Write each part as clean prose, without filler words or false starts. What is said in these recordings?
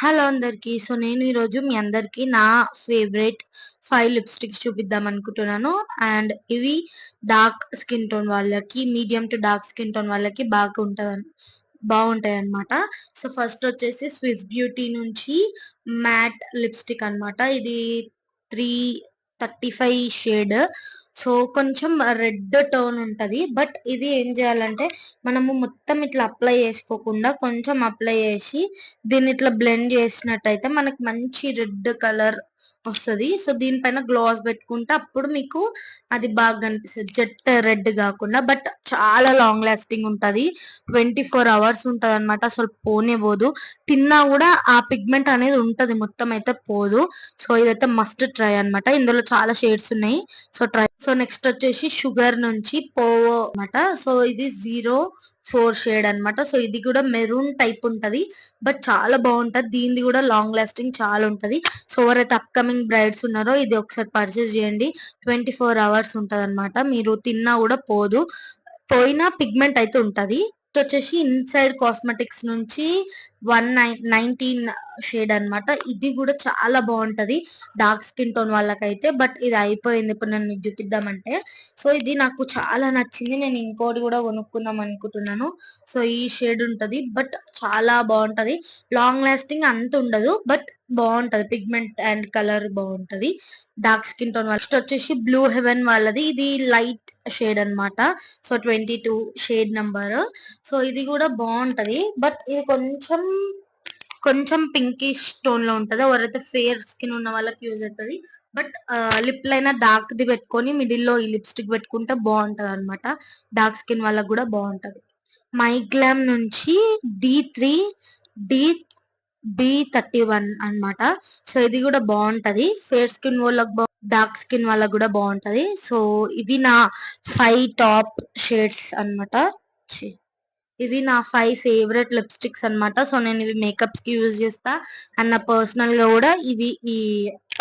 Hello అందరికి. So నేను ఈరోజు మీ అందరికి నా ఫేవరెట్ 5 లిప్‌స్టిక్స్ చూపిద్దాం అనుకుంటున్నాను. అండ్ ఇవి డార్క్ స్కిన్ టోన్ వాళ్ళకి, medium to dark skin tone వాళ్ళకి బాగుంటాయన్నమాట. సో ఫస్ట్ వచ్చేసి స్విస్ బ్యూటీ నుంచి మ్యాట్ లిప్‌స్టిక్ అన్నమాట. ఇది 335 షేడ్. సో కొంచెం రెడ్ టోన్ ఉంటది. బట్ ఇది ఏం చేయాలంటే మనము మొత్తం ఇట్లా అప్లై చేసుకోకుండా కొంచెం అప్లై చేసి దీన్ని ఇట్లా బ్లెండ్ చేసినట్టయితే మనకి మంచి రెడ్ కలర్ వస్తది. సో దీనిపైన గ్లాస్ పెట్టుకుంటే అప్పుడు మీకు అది బాగా కనిపిస్తది. జెట్ రెడ్ కాకుండా బట్ చాలా లాంగ్ లాస్టింగ్ ఉంటది. 24 అవర్స్ ఉంటదన్నమాట. అసలు పోనే పోదు. తిన్నా కూడా ఆ పిగ్మెంట్ అనేది ఉంటది. మొత్తం అయితే పోదు. సో ఇదైతే మస్ట్ ట్రై అన్నమాట. ఇందులో చాలా షేడ్స్ ఉన్నాయి. సో నెక్స్ట్ వచ్చేసి షుగర్ నుంచి పోవో అన్నమాట. సో ఇది 04 షేడ్ అన్నమాట. సో ఇది కూడా మెరూన్ టైప్ ఉంటది. బట్ చాలా బాగుంటది. దీనిది కూడా లాంగ్ లాస్టింగ్ చాలా ఉంటది. సో ఎవరైతే అప్కమింగ్ బ్రైడ్స్ ఉన్నారో ఇది ఒకసారి పర్చేస్ చేయండి. 24 అవర్స్ ఉంటది అన్నమాట. మీరు తిన్నా కూడా పోదు. పోయినా పిగ్మెంట్ అయితే ఉంటది. నెక్స్ట్ వచ్చేసి ఇన్సైడ్ కాస్మెటిక్స్ నుంచి 19 షేడ్ అన్నమాట. ఇది కూడా చాలా బాగుంటది డార్క్ స్కిన్ టోన్ వాళ్ళకైతే. బట్ ఇది అయిపోయింది. ఇప్పుడు నేను మీకు చూపిద్దామంటే సో ఇది నాకు చాలా నచ్చింది. నేను ఇంకోటి కూడా కొనుక్కుందాం అనుకుంటున్నాను. సో ఈ షేడ్ ఉంటది. బట్ చాలా బాగుంటది. లాంగ్ లాస్టింగ్ అంత ఉండదు. బట్ బాగుంటది. పిగ్మెంట్ అండ్ కలర్ బాగుంటది డార్క్ స్కిన్ టోన్ వాళ్ళ. నెక్స్ట్ వచ్చేసి బ్లూ హెవెన్ వాళ్ళది. ఇది లైట్ షేడ్ అన్నమాట. So 22 shade number. సో ఇది కూడా బాగుంటది. బట్ ఇది కొంచెం పింకిష్ టోన్ లో ఉంటది. ఎవరైతే ఫేర్ స్కిన్ ఉన్న వాళ్ళకి యూజ్ అవుతది. But lip liner dark the పెట్టుకొని మిడిల్ లో ఈ లిప్స్టిక్ పెట్టుకుంటే బాగుంటది అన్నమాట. డార్క్ స్కిన్ వాళ్ళకి కూడా బాగుంటది. మైగ్లామ్ నుంచి D3 డి B31 అన్నమాట. సో ఇది కూడా బాగుంటది. ఫేర్ స్కిన్ వాళ్ళకి డార్క్ స్కిన్ వాళ్ళకి కూడా బాగుంటది. సో ఇవి నా 5 టాప్ షేడ్స్ అన్నమాట. ఇవి నా 5 ఫేవరెట్ లిప్స్టిక్స్ అన్నమాట. సో నేను ఇవి మేకప్స్ కి యూజ్ చేస్తా. అండ్ నా పర్సనల్ గా కూడా ఇవి ఈ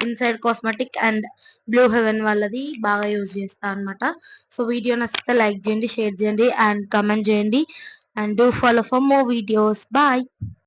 inside cosmetic and blue heaven వాళ్ళది బాగా యూజ్ చేస్తా అన్నమాట. సో వీడియో నచ్చితే లైక్ చేయండి, షేర్ చేయండి అండ్ కామెంట్ చేయండి. And do follow for more videos. Bye.